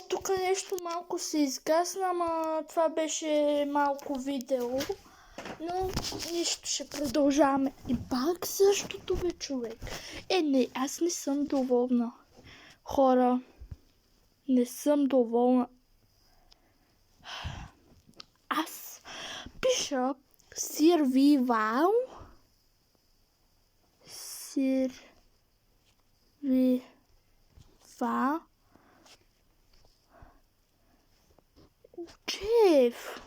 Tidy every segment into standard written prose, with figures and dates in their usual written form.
Тук нещо малко се изгасна, ама това беше малко видео. Но нищо, ще продължаваме. И пак същото бе, човек. Не, аз не съм доволна. Хора, не съм доволна. Аз пиша survival. Джеф.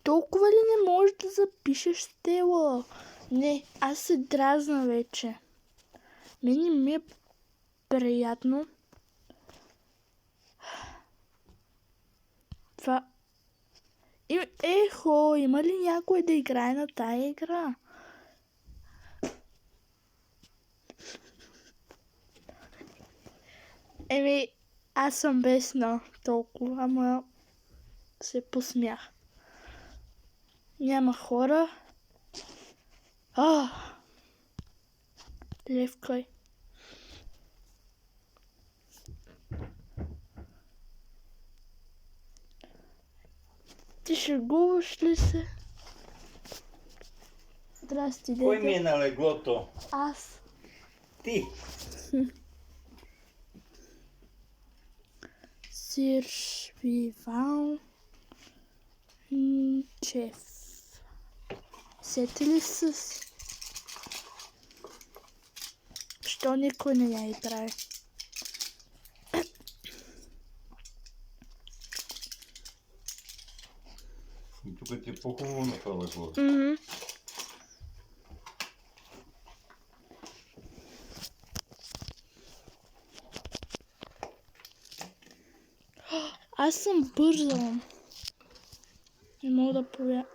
Толкова ли не можеш да запишеш, Стела? Не, аз се дразна вече. Мене ми е приятно. Това... Ехо, има ли някой да играе на тая игра? Аз съм бесна толкова, ама се посмях. Няма хора. Левкай. Ти шегуваш ли се? Здрасти, дете. Кой ми е на леглото? Аз. Ти. Survival Chef. Сети ли с... Що никой не я играе? И тук ти е по-хубаво на това легло. Аз съм бързала. Не мога да повярвам.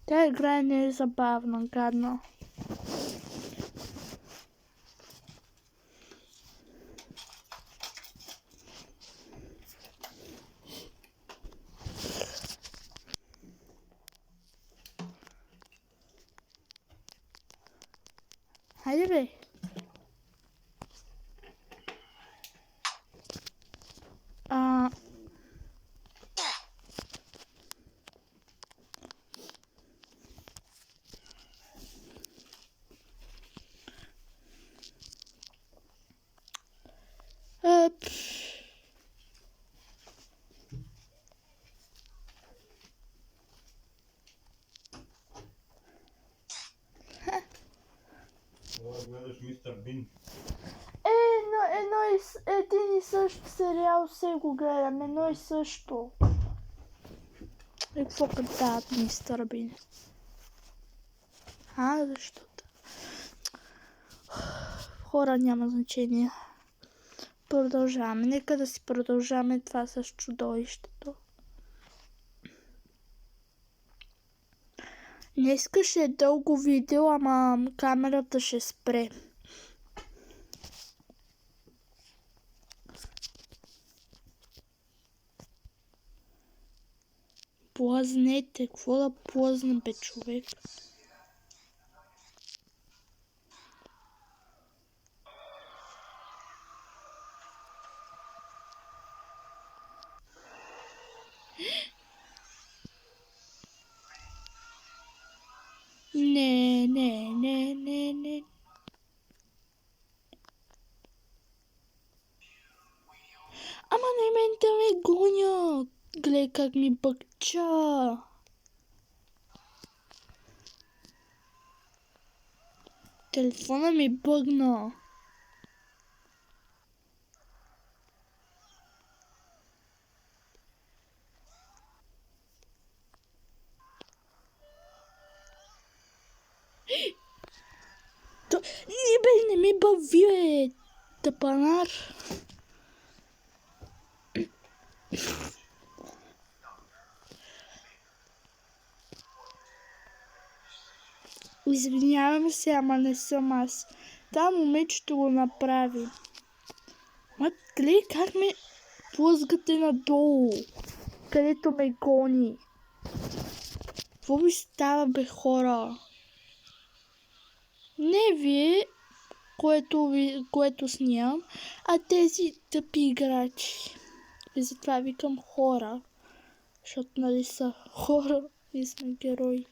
Тя игра не е забавна, гадна. Хайде бе. Гледаш Мистер Бин. Един и същ сериал се го гледам, едно и също. И какво казват Мистер Бин? Защо? Хора, няма значение. Продължаваме. Нека да си продължаваме това с чудовището. Днеска ще е дълго видео, ама камерата ще спре. Плъзнете. Какво да плъзна, бе, човек? Не. Ама не мен да ме гонят. Гледай как ми бъкча. Телефона ми бъгна. Не ми бави, бе, тъпанар. Извинявам се, ама не съм аз. Та момичето го направи. Гледай как ме плъзгате надолу, където ме гони. Какво ви става, бе, хора? Не вие, което снимам, а тези тъпи играчи. И затова викам хора, защото нали са хора и сме герои.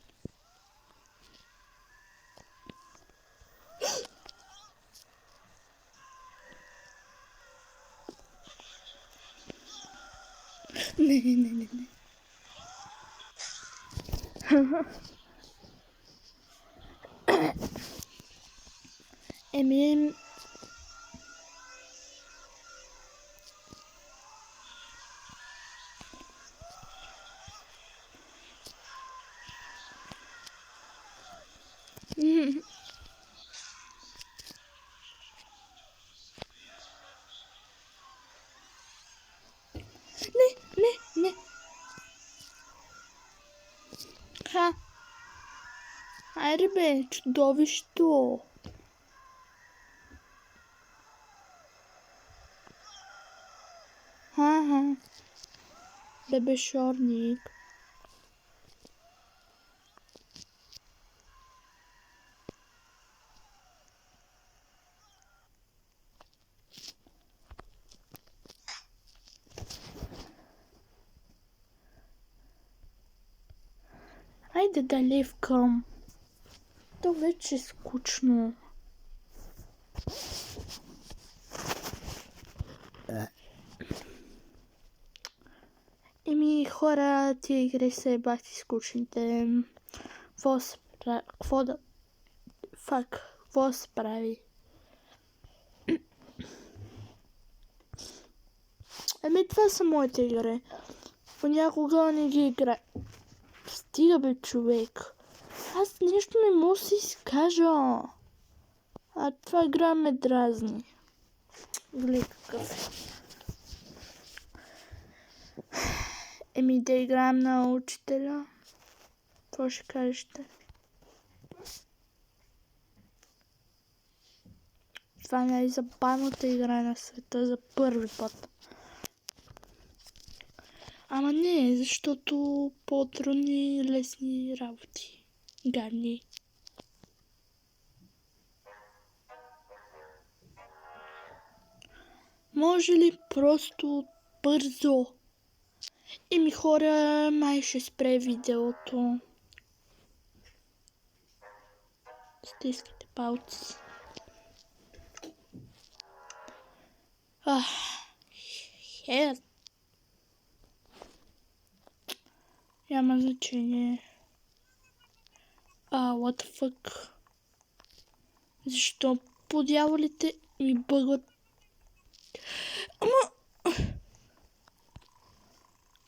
Не. Еми... Не. Ха. Айде бе, чудовището. Ха. Бебе шорник. Айде да ливкам. То вече е скучно. Еми, хора, тия игри са бахти скучните. Какво се прави? Какво се прави? Еми, това са моите игри. Понякога не ги игра. Стига бе, човек. Аз нещо не мога да си изкажа. А това игра ме дразни. Гледай какъв е. Еми да играем на учителя. Какво ще кажете? Това е най-забавната игра на света за първи път. Ама не, защото по-трудни и лесни работи. Гадни. Може ли просто бързо? Еми хора, май ще спре видеото. Стискайте палци. Хер. Няма значение. What the fuck? Защо по дяволите ми бъгват? Ама...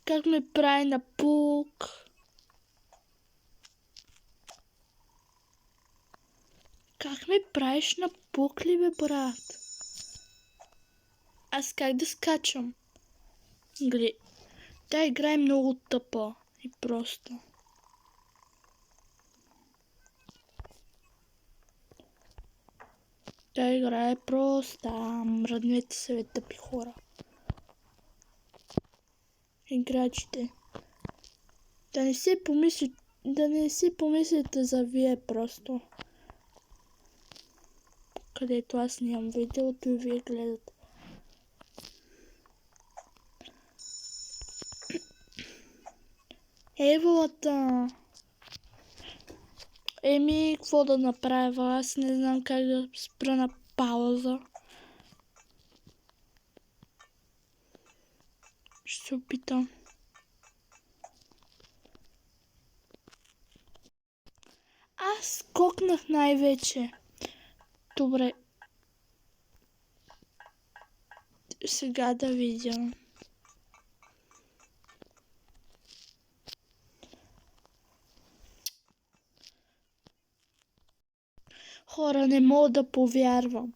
Как ме прави на пук? Как ме правиш на пук ли, бе, брат? Аз как да скачам? Гледай, тая игра е много тъпа и просто. Тая игра е проста. Мръднете се, бе, тъпи хора. Играчите. Да не си помислите за вие просто. Където аз нямам видеото и вие гледате. Еволата. Еми, какво да направя? Аз не знам как да спра на пауза. Ще се опитам. Аз скокнах най-вече. Добре. Сега да видя. Хора, не мога да повярвам.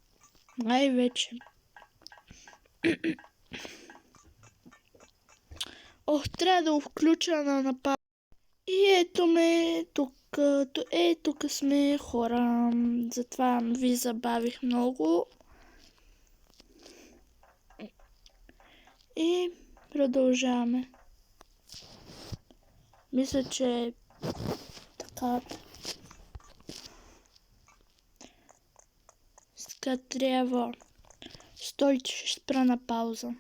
Най-вече. Трябва да го включа на напад. И ето ме тук. Тук сме, хора. Затова ви забавих много. И продължаваме. Мисля, че така. Сега трябва. Стойте, ще спра на пауза.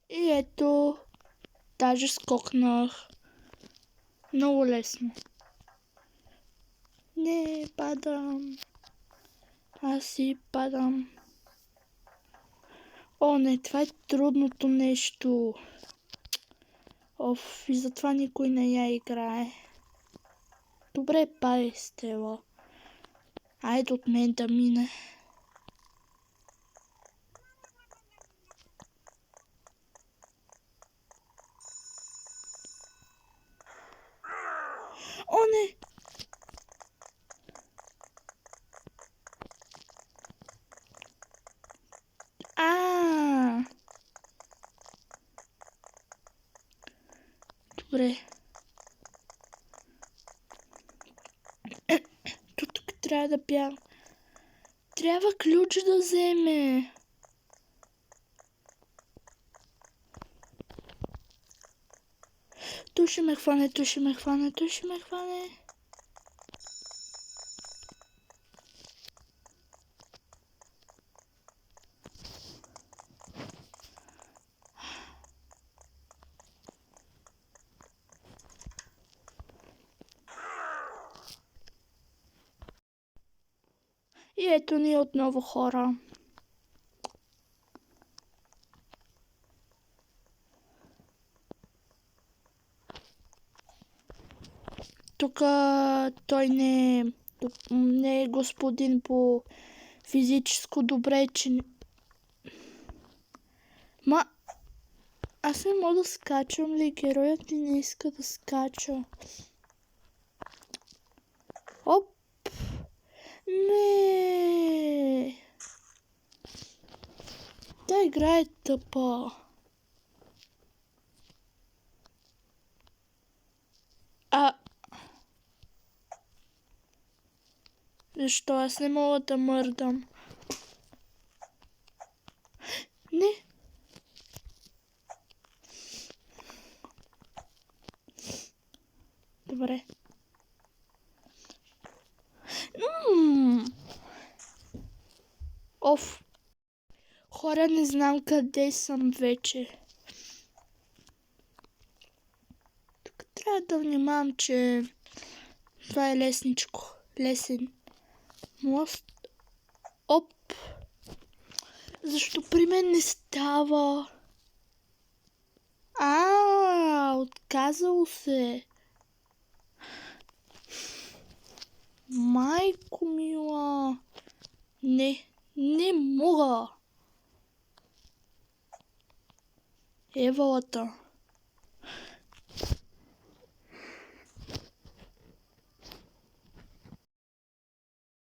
И ето. Даже скокнах. Много лесно. Не, падам. Аз си падам. О, не, това е трудното нещо. Оф, и затова никой не я играе. Добре, падай, Стела. Айде от мен да мине. О, не! Добре. Тук трябва да бягам. Трябва ключ да вземе. Той ще ме хване, той ще ме хване, той ще ме хване. И ето ни отново хора. Тук той не е господин по физическо добре, че... Аз не мога да скачам ли? Героят ми не иска да скача. Оп! Не! Та игра е тъпа. Защо аз не мога да мърдам? Не. Добре. Оф. Хора, не знам къде съм вече. Тук трябва да внимавам, че това е лесничко. Лесен мост. Оп. Защо при мен не става? Отказало се. Майко мила. Не мога. Евалата.